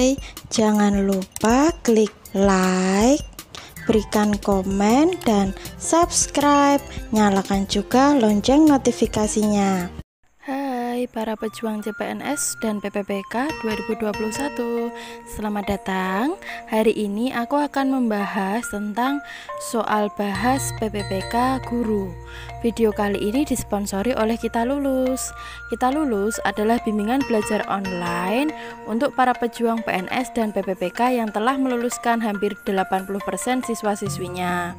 selesai, jangan lupa klik like, berikan komen, dan subscribe. Nyalakan juga lonceng notifikasinya. Hai para pejuang CPNS dan PPPK 2021, selamat datang. Hari ini aku akan membahas tentang soal bahas PPPK Guru. Video kali ini disponsori oleh Kita Lulus. Kita Lulus adalah bimbingan belajar online untuk para pejuang PNS dan PPPK yang telah meluluskan hampir 80% siswa-siswinya.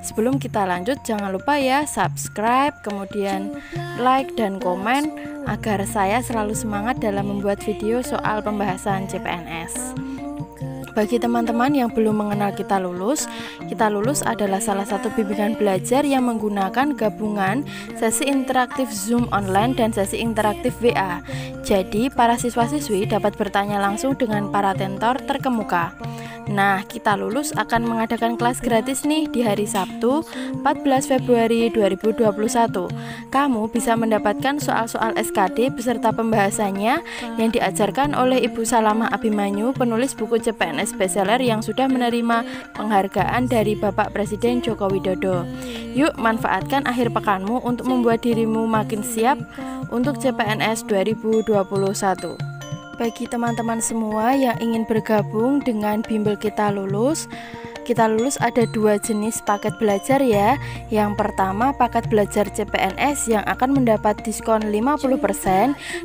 Sebelum kita lanjut, jangan lupa ya subscribe, kemudian like dan komen agar saya selalu semangat dalam membuat video soal pembahasan CPNS. Bagi teman-teman yang belum mengenal Kita Lulus adalah salah satu bimbingan belajar yang menggunakan gabungan sesi interaktif Zoom online dan sesi interaktif WA. Jadi para siswa-siswi dapat bertanya langsung dengan para tentor terkemuka. Nah, Kita Lulus akan mengadakan kelas gratis nih di hari Sabtu 14 Februari 2021. Kamu bisa mendapatkan soal-soal SKD beserta pembahasannya yang diajarkan oleh Ibu Salamah Abimanyu, penulis buku CPNS bestseller yang sudah menerima penghargaan dari Bapak Presiden Joko Widodo. Yuk manfaatkan akhir pekanmu untuk membuat dirimu makin siap untuk CPNS 2021. Bagi teman-teman semua yang ingin bergabung dengan bimbel Kita Lulus ada dua jenis paket belajar ya. Yang pertama paket belajar CPNS yang akan mendapat diskon 50%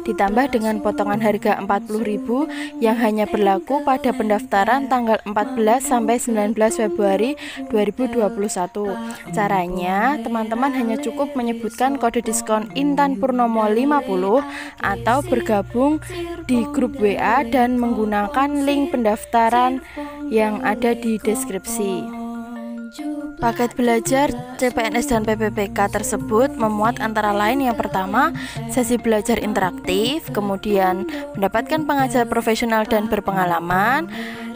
ditambah dengan potongan harga 40.000 yang hanya berlaku pada pendaftaran tanggal 14 sampai 19 Februari 2021. Caranya, teman-teman hanya cukup menyebutkan kode diskon Intan Purnomo 50 atau bergabung di grup WA dan menggunakan link pendaftaran yang ada di deskripsi. Paket belajar CPNS dan PPPK tersebut memuat antara lain yang pertama sesi belajar interaktif, kemudian mendapatkan pengajar profesional dan berpengalaman,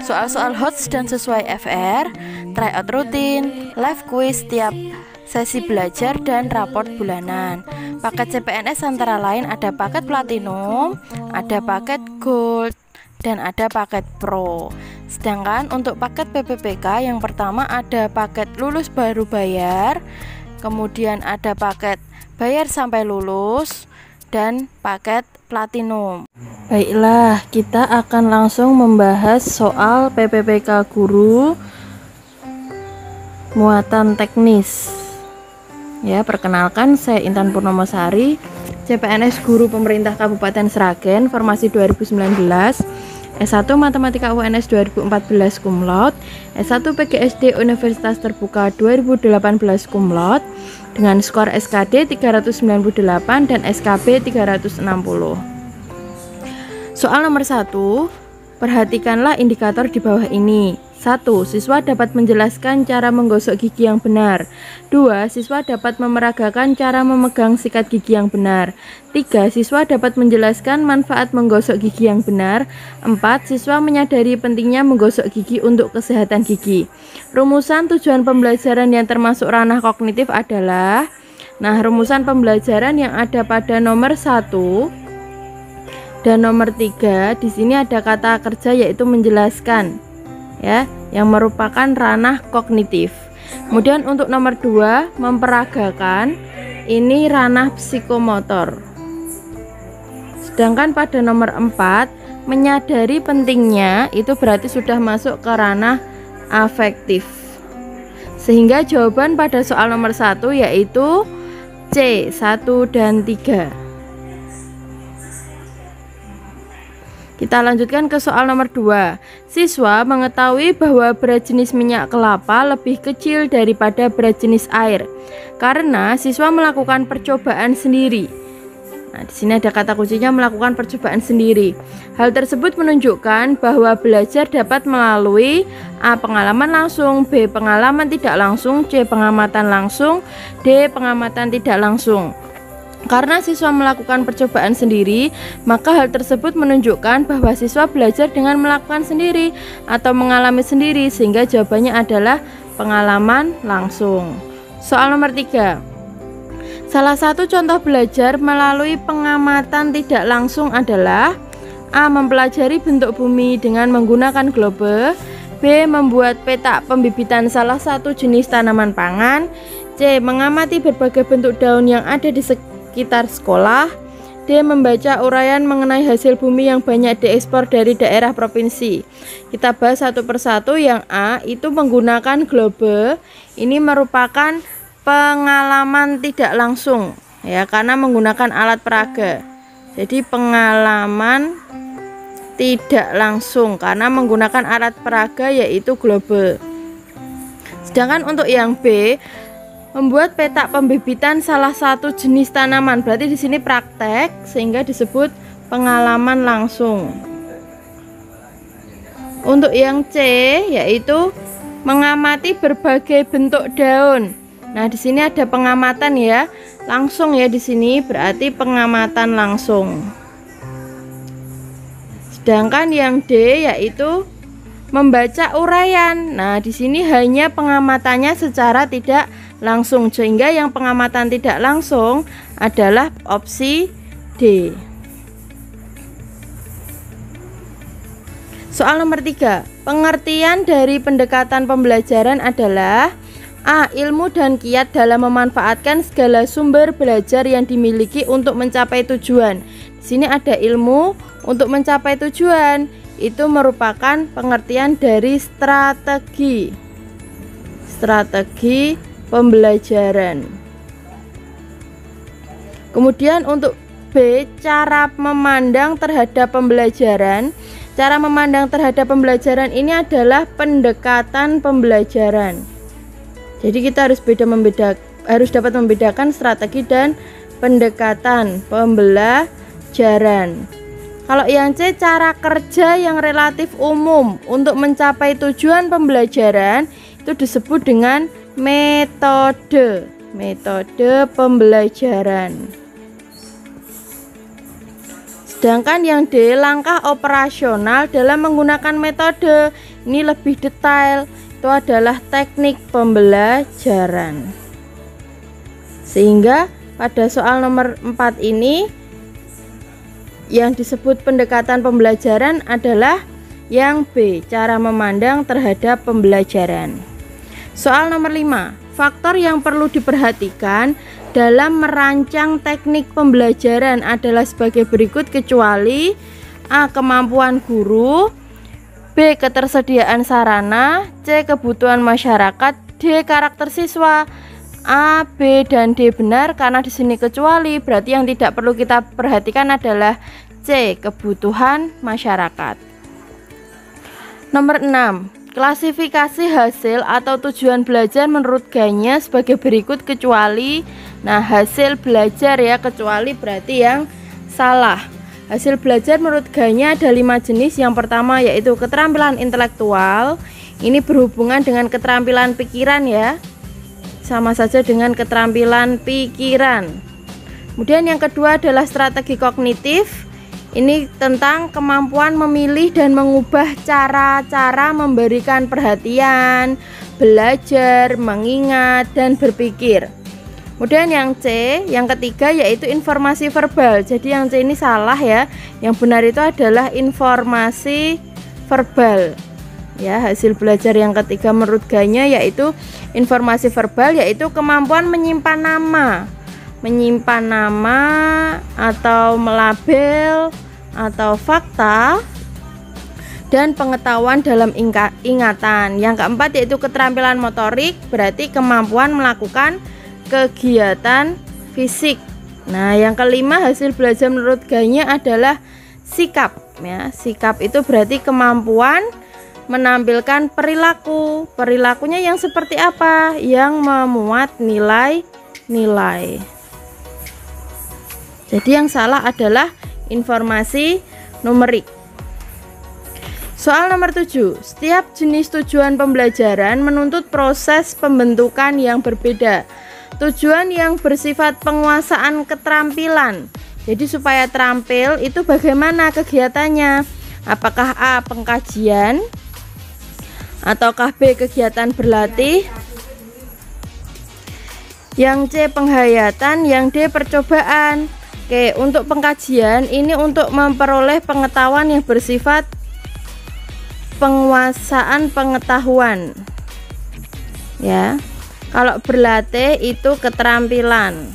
soal-soal HOTS dan sesuai FR, tryout rutin, live quiz tiap sesi belajar, dan raport bulanan. Paket CPNS antara lain ada paket platinum, ada paket gold, dan ada paket pro. Sedangkan untuk paket PPPK yang pertama ada paket lulus baru bayar, kemudian ada paket bayar sampai lulus, dan paket platinum. Baiklah, kita akan langsung membahas soal PPPK Guru muatan teknis. Ya, perkenalkan saya Intan Purnomo Sari, CPNS Guru Pemerintah Kabupaten Sragen, formasi 2019. S1 Matematika UNS 2014 cum laude, S1 PGSD Universitas Terbuka 2018 cum laude dengan skor SKD 398 dan SKB 360. Soal nomor 1, perhatikanlah indikator di bawah ini. 1. Siswa dapat menjelaskan cara menggosok gigi yang benar. 2. Siswa dapat memeragakan cara memegang sikat gigi yang benar. 3. Siswa dapat menjelaskan manfaat menggosok gigi yang benar. 4. Siswa menyadari pentingnya menggosok gigi untuk kesehatan gigi. Rumusan tujuan pembelajaran yang termasuk ranah kognitif adalah, rumusan pembelajaran yang ada pada nomor 1 dan nomor 3, di sini ada kata kerja yaitu menjelaskan, ya, yang merupakan ranah kognitif. Kemudian untuk nomor 2, memperagakan, ini ranah psikomotor. Sedangkan pada nomor 4, menyadari pentingnya, itu berarti sudah masuk ke ranah afektif. Sehingga jawaban pada soal nomor 1 yaitu C, 1 dan 3. Kita lanjutkan ke soal nomor 2. Siswa mengetahui bahwa berat jenis minyak kelapa lebih kecil daripada berat jenis air karena siswa melakukan percobaan sendiri. Di sini ada kata kuncinya melakukan percobaan sendiri. Hal tersebut menunjukkan bahwa belajar dapat melalui A. Pengalaman langsung, B. Pengalaman tidak langsung, C. Pengamatan langsung, D. Pengamatan tidak langsung. Karena siswa melakukan percobaan sendiri, maka hal tersebut menunjukkan bahwa siswa belajar dengan melakukan sendiri atau mengalami sendiri, sehingga jawabannya adalah pengalaman langsung. Soal nomor 3. Salah satu contoh belajar melalui pengamatan tidak langsung adalah A. Mempelajari bentuk bumi dengan menggunakan globe. B. Membuat peta pembibitan salah satu jenis tanaman pangan. C. Mengamati berbagai bentuk daun yang ada di sekitar sekolah. D. Membaca uraian mengenai hasil bumi yang banyak diekspor dari daerah provinsi. Kita bahas satu persatu. Yang A itu menggunakan globe. Ini merupakan pengalaman tidak langsung ya, karena menggunakan alat peraga. Jadi pengalaman tidak langsung karena menggunakan alat peraga yaitu globe. Sedangkan untuk yang B, membuat peta pembibitan salah satu jenis tanaman. Berarti di sini praktek sehingga disebut pengalaman langsung. Untuk yang C yaitu mengamati berbagai bentuk daun. Nah, di sini ada pengamatan ya, langsung ya di sini berarti pengamatan langsung. Sedangkan yang D yaitu membaca uraian. Nah, di sini hanya pengamatannya secara tidak langsung, sehingga yang pengamatan tidak langsung adalah opsi D. Soal nomor 3. Pengertian dari pendekatan pembelajaran adalah A. Ilmu dan kiat dalam memanfaatkan segala sumber belajar yang dimiliki untuk mencapai tujuan. Di sini ada ilmu untuk mencapai tujuan. Itu merupakan pengertian dari strategi pembelajaran. Kemudian untuk B, cara memandang terhadap pembelajaran. Cara memandang terhadap pembelajaran ini adalah pendekatan pembelajaran. Jadi kita harus dapat membedakan strategi dan pendekatan pembelajaran. Kalau yang C, cara kerja yang relatif umum untuk mencapai tujuan pembelajaran itu disebut dengan metode pembelajaran. Sedangkan yang D, langkah operasional dalam menggunakan metode. Ini lebih detail, itu adalah teknik pembelajaran. Sehingga pada soal nomor 4 ini yang disebut pendekatan pembelajaran adalah yang B, cara memandang terhadap pembelajaran. Soal nomor 5. Faktor yang perlu diperhatikan dalam merancang teknik pembelajaran adalah sebagai berikut, kecuali A. Kemampuan guru, B. Ketersediaan sarana, C. Kebutuhan masyarakat, D. Karakter siswa. A, B, dan D benar karena di sini kecuali, berarti yang tidak perlu kita perhatikan adalah C. Kebutuhan masyarakat. Nomor 6. Klasifikasi hasil atau tujuan belajar menurut Ganya sebagai berikut, kecuali. Nah, hasil belajar ya, kecuali berarti yang salah. Hasil belajar menurut Ganya ada 5 jenis. Yang pertama yaitu keterampilan intelektual. Ini berhubungan dengan keterampilan pikiran ya, sama saja dengan keterampilan pikiran. Kemudian yang kedua adalah strategi kognitif. Ini tentang kemampuan memilih dan mengubah cara-cara memberikan perhatian, belajar, mengingat, dan berpikir. Kemudian yang C, yang ketiga yaitu informasi verbal. Jadi yang C ini salah ya. Yang benar itu adalah informasi verbal. Ya, hasil belajar yang ketiga menurut Ganya yaitu informasi verbal, yaitu kemampuan menyimpan nama atau melabel atau fakta dan pengetahuan dalam ingatan. Yang keempat yaitu keterampilan motorik, berarti kemampuan melakukan kegiatan fisik. Nah, yang kelima hasil belajar menurut Ganya adalah sikap ya. Sikap itu berarti kemampuan menampilkan perilaku. Perilakunya yang seperti apa? Yang memuat nilai-nilai. Jadi yang salah adalah informasi numerik. Soal nomor 7. Setiap jenis tujuan pembelajaran menuntut proses pembentukan yang berbeda. Tujuan yang bersifat penguasaan keterampilan. Jadi supaya terampil itu bagaimana kegiatannya? Apakah A, pengkajian, ataukah B, kegiatan berlatih, yang C, penghayatan, yang D, percobaan. Oke, untuk pengkajian ini untuk memperoleh pengetahuan yang bersifat penguasaan pengetahuan. Ya. Kalau berlatih itu keterampilan.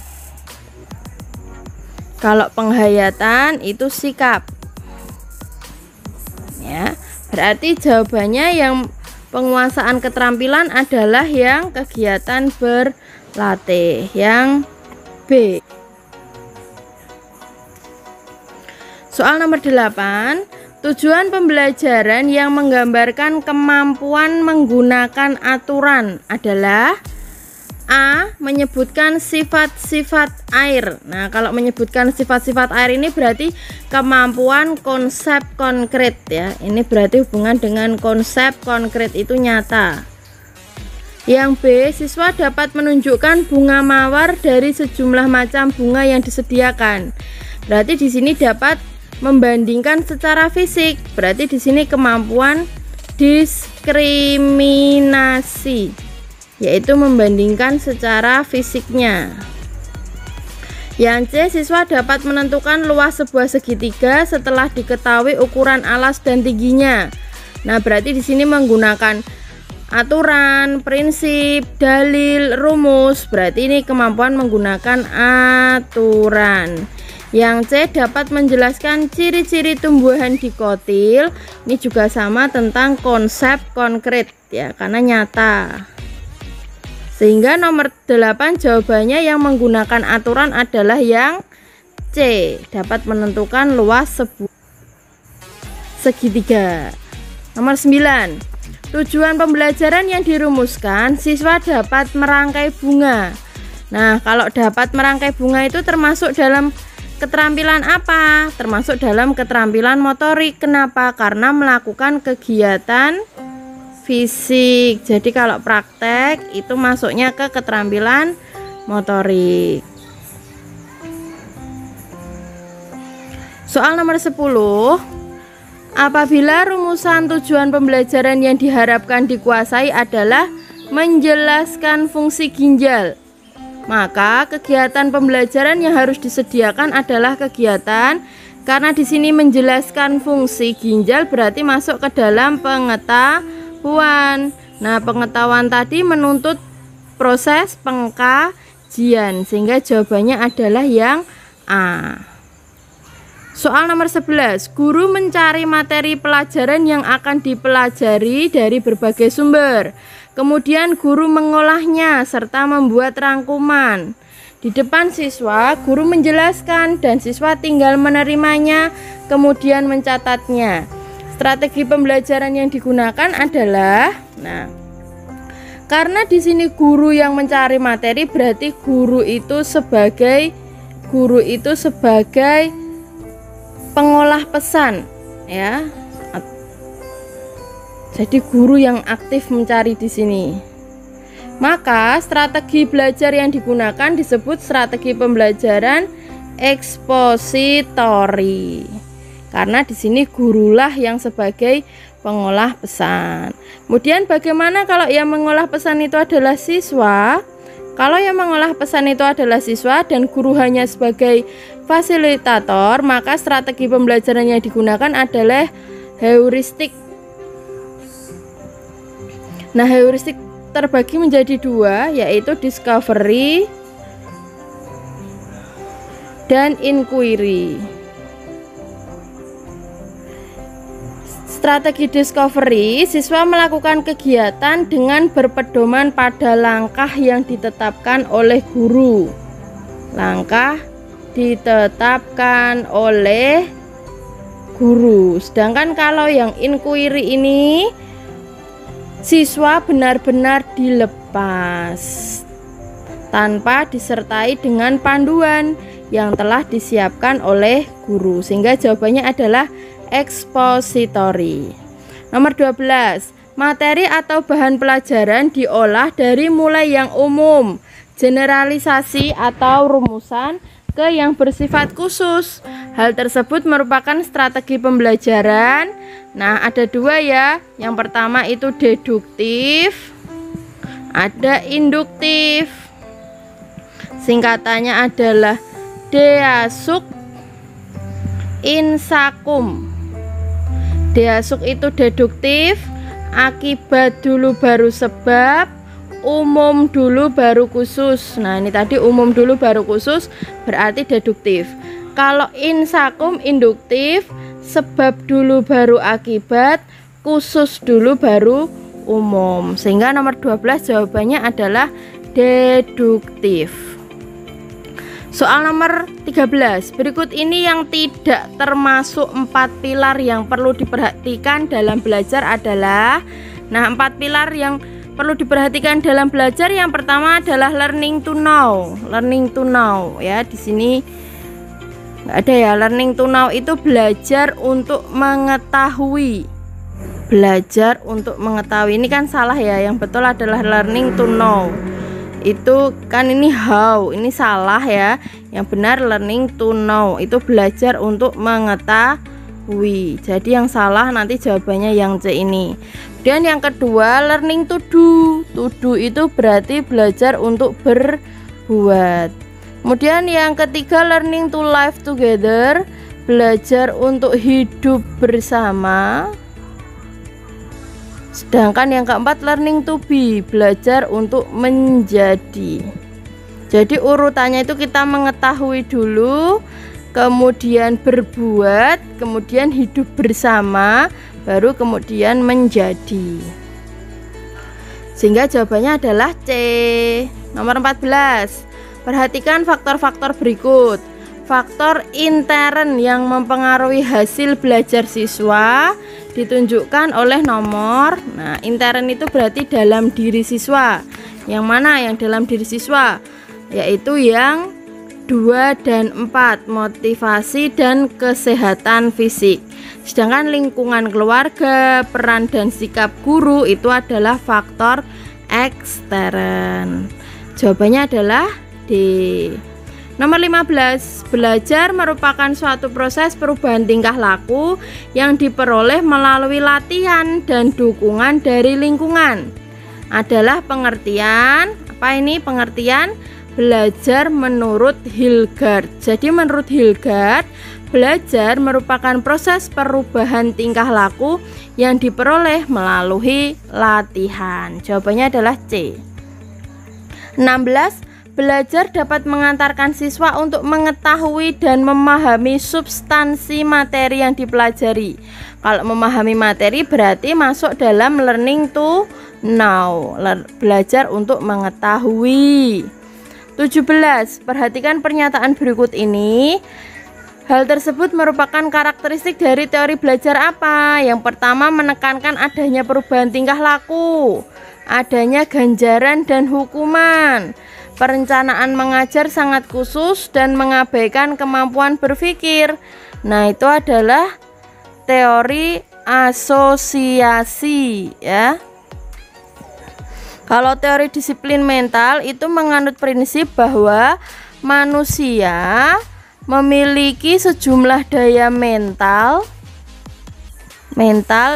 Kalau penghayatan itu sikap. Ya, berarti jawabannya yang penguasaan keterampilan adalah yang kegiatan berlatih, yang B. Soal nomor 8, tujuan pembelajaran yang menggambarkan kemampuan menggunakan aturan adalah A. Menyebutkan sifat-sifat air. Nah, kalau menyebutkan sifat-sifat air ini berarti kemampuan konsep konkret ya. Ini berarti hubungan dengan konsep konkret itu nyata. Yang B. Siswa dapat menunjukkan bunga mawar dari sejumlah macam bunga yang disediakan. Berarti di sini dapat membandingkan secara fisik. Berarti di sini kemampuan diskriminasi, yaitu membandingkan secara fisiknya. Yang C. Siswa dapat menentukan luas sebuah segitiga setelah diketahui ukuran alas dan tingginya. Nah, berarti di sini menggunakan aturan, prinsip, dalil, rumus. Berarti ini kemampuan menggunakan aturan. Yang C. Dapat menjelaskan ciri-ciri tumbuhan dikotil. Ini juga sama tentang konsep konkret ya, karena nyata. Sehingga nomor 8 jawabannya yang menggunakan aturan adalah yang C. Dapat menentukan luas sebuah segitiga. Nomor 9. Tujuan pembelajaran yang dirumuskan, siswa dapat merangkai bunga. Nah, kalau dapat merangkai bunga itu termasuk dalam keterampilan apa? Termasuk dalam keterampilan motorik. Kenapa? Karena melakukan kegiatan fisik. Jadi kalau praktek itu masuknya ke keterampilan motorik. Soal nomor 10. Apabila rumusan tujuan pembelajaran yang diharapkan dikuasai adalah menjelaskan fungsi ginjal, maka kegiatan pembelajaran yang harus disediakan adalah kegiatan, karena di sini menjelaskan fungsi ginjal berarti masuk ke dalam pengetahuan. Nah, pengetahuan tadi menuntut proses pengkajian, sehingga jawabannya adalah yang A. Soal nomor 11, guru mencari materi pelajaran yang akan dipelajari dari berbagai sumber. Kemudian guru mengolahnya serta membuat rangkuman. Di depan siswa, guru menjelaskan dan siswa tinggal menerimanya, kemudian mencatatnya. Strategi pembelajaran yang digunakan adalah, karena di sini guru yang mencari materi, berarti guru itu sebagai pengolah pesan, ya. Jadi guru yang aktif mencari di sini. Maka strategi belajar yang digunakan disebut strategi pembelajaran ekspositori. Karena di sini gurulah yang sebagai pengolah pesan. Kemudian bagaimana kalau yang mengolah pesan itu adalah siswa? Kalau yang mengolah pesan itu adalah siswa dan guru hanya sebagai fasilitator, maka strategi pembelajaran yang digunakan adalah heuristik. Nah, heuristik terbagi menjadi 2, yaitu discovery dan inquiry. Strategi discovery, siswa melakukan kegiatan dengan berpedoman pada langkah yang ditetapkan oleh guru. Langkah ditetapkan oleh guru. Sedangkan kalau yang inquiry ini, siswa benar-benar dilepas tanpa disertai dengan panduan yang telah disiapkan oleh guru, sehingga jawabannya adalah ekspositori. Nomor 12, materi atau bahan pelajaran diolah dari mulai yang umum, generalisasi atau rumusan, ke yang bersifat khusus. Hal tersebut merupakan strategi pembelajaran. Nah, ada 2 ya. Yang pertama itu deduktif, ada induktif. Singkatannya adalah deasuk insakum. Deasuk itu deduktif, akibat dulu baru sebab, umum dulu baru khusus. Nah, ini tadi umum dulu baru khusus berarti deduktif. Kalau insakum induktif, sebab dulu baru akibat, khusus dulu baru umum. Sehingga nomor 12 jawabannya adalah deduktif. Soal nomor 13. Berikut ini yang tidak termasuk 4 pilar yang perlu diperhatikan dalam belajar adalah, nah, 4 pilar yang perlu diperhatikan dalam belajar yang pertama adalah learning to know. Learning to know ya, di sini nggak ada ya. Learning to know itu belajar untuk mengetahui. Belajar untuk mengetahui. Ini kan salah ya. Yang betul adalah learning to know. Itu kan ini how, ini salah ya. Yang benar learning to know, itu belajar untuk mengetahui. Jadi yang salah nanti jawabannya yang C ini. Dan yang kedua learning to do. To do itu berarti belajar untuk berbuat. Kemudian yang ketiga learning to live together, belajar untuk hidup bersama. Sedangkan yang keempat learning to be, belajar untuk menjadi. Jadi urutannya itu kita mengetahui dulu, kemudian berbuat, kemudian hidup bersama, baru kemudian menjadi. Sehingga jawabannya adalah C. Nomor 14. Perhatikan faktor-faktor berikut. Faktor intern yang mempengaruhi hasil belajar siswa ditunjukkan oleh nomor. Nah, intern itu berarti dalam diri siswa. Yang mana yang dalam diri siswa? Yaitu yang 2 dan 4, motivasi dan kesehatan fisik. Sedangkan lingkungan keluarga, peran dan sikap guru itu adalah faktor ekstern. Jawabannya adalah D. Nomor 15, belajar merupakan suatu proses perubahan tingkah laku yang diperoleh melalui latihan dan dukungan dari lingkungan. Adalah pengertian, apa ini pengertian? Belajar menurut Hilgard. Jadi menurut Hilgard, belajar merupakan proses perubahan tingkah laku yang diperoleh melalui latihan. Jawabannya adalah C. 16, belajar dapat mengantarkan siswa untuk mengetahui dan memahami substansi materi yang dipelajari. Kalau memahami materi berarti masuk dalam learning to know, belajar untuk mengetahui. 17. Perhatikan pernyataan berikut ini. Hal tersebut merupakan karakteristik dari teori belajar apa? Yang pertama, menekankan adanya perubahan tingkah laku, adanya ganjaran dan hukuman. Perencanaan mengajar sangat khusus dan mengabaikan kemampuan berpikir. Nah, itu adalah teori asosiasi ya. Kalau teori disiplin mental itu menganut prinsip bahwa manusia memiliki sejumlah daya mental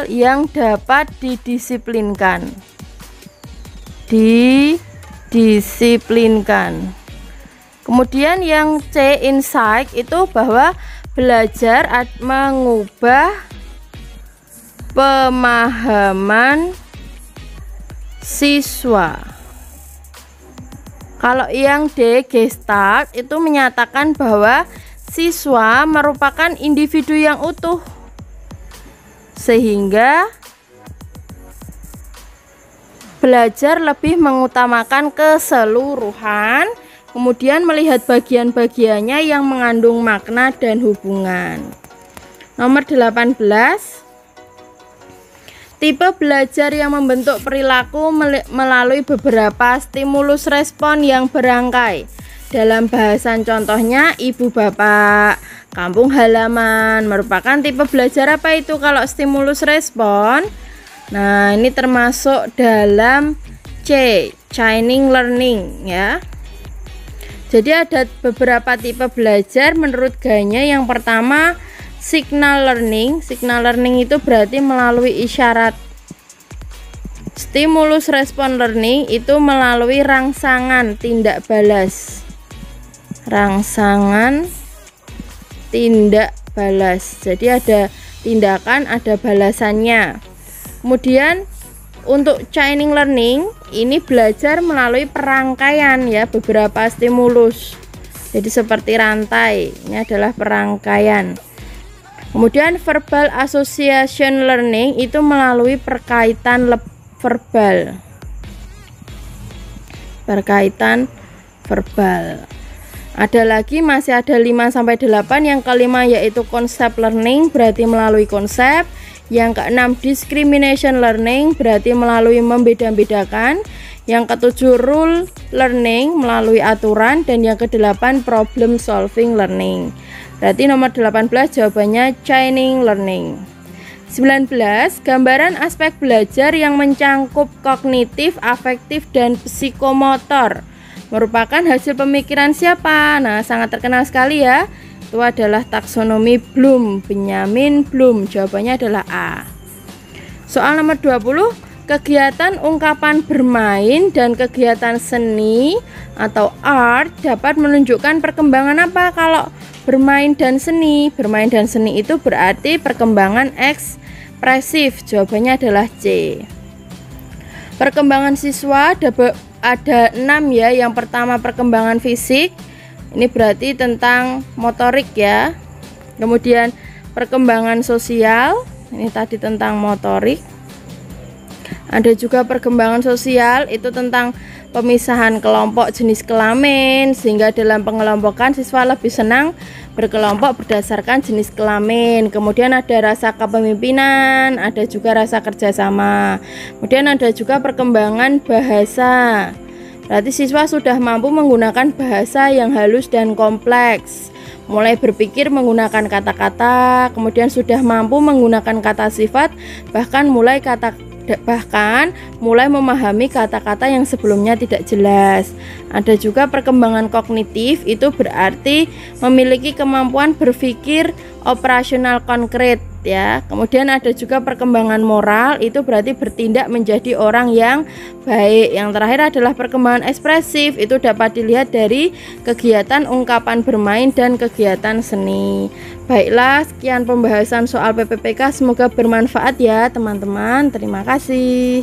yang dapat didisiplinkan. Kemudian yang C, insight, itu bahwa belajar mengubah pemahaman siswa. Kalau yang D, gestalt, itu menyatakan bahwa siswa merupakan individu yang utuh, sehingga belajar lebih mengutamakan keseluruhan, kemudian melihat bagian-bagiannya yang mengandung makna dan hubungan. Nomor 18, tipe belajar yang membentuk perilaku melalui beberapa stimulus respon yang berangkai. Dalam bahasan contohnya, ibu bapak, kampung halaman merupakan tipe belajar apa itu kalau stimulus respon? Nah, ini termasuk dalam C, chaining learning ya. Jadi ada beberapa tipe belajar menurut Ganya. Yang pertama, signal learning. Signal learning itu berarti melalui isyarat. Stimulus respon learning itu melalui rangsangan tindak balas. rangsangan tindak balas. Jadi ada tindakan, ada balasannya. Kemudian untuk chaining learning ini belajar melalui perangkaian ya, beberapa stimulus. Jadi seperti rantai, ini adalah perangkaian. Kemudian verbal association learning itu melalui perkaitan verbal. Perkaitan verbal. Ada lagi, masih ada 5-8. Yang kelima yaitu concept learning, berarti melalui konsep. Yang keenam discrimination learning, berarti melalui membeda-bedakan. Yang ketujuh rule learning, melalui aturan. Dan yang kedelapan problem solving learning. Berarti nomor 18 jawabannya chaining learning. 19. Gambaran aspek belajar yang mencangkup kognitif, afektif, dan psikomotor merupakan hasil pemikiran siapa? Nah, sangat terkenal sekali ya. Itu adalah taksonomi Bloom, Benjamin Bloom. Jawabannya adalah A. Soal nomor 20, kegiatan ungkapan bermain dan kegiatan seni atau art dapat menunjukkan perkembangan apa? Kalau bermain dan seni, bermain dan seni itu berarti perkembangan ekspresif. Jawabannya adalah C. Perkembangan siswa ada 6 ya. Yang pertama perkembangan fisik, ini berarti tentang motorik ya. Kemudian perkembangan sosial, ini tadi tentang motorik. Ada juga perkembangan sosial, itu tentang pemisahan kelompok jenis kelamin, sehingga dalam pengelompokan siswa lebih senang berkelompok berdasarkan jenis kelamin. Kemudian ada rasa kepemimpinan, ada juga rasa kerjasama. Kemudian ada juga perkembangan bahasa, berarti siswa sudah mampu menggunakan bahasa yang halus dan kompleks, mulai berpikir menggunakan kata-kata, kemudian sudah mampu menggunakan kata sifat, bahkan mulai memahami kata-kata yang sebelumnya tidak jelas. Ada juga perkembangan kognitif, itu berarti memiliki kemampuan berpikir operasional konkret ya. Kemudian ada juga perkembangan moral, itu berarti bertindak menjadi orang yang baik. Yang terakhir adalah perkembangan ekspresif, itu dapat dilihat dari kegiatan ungkapan bermain dan kegiatan seni. Baiklah, sekian pembahasan soal PPPK, semoga bermanfaat ya teman-teman. Terima kasih.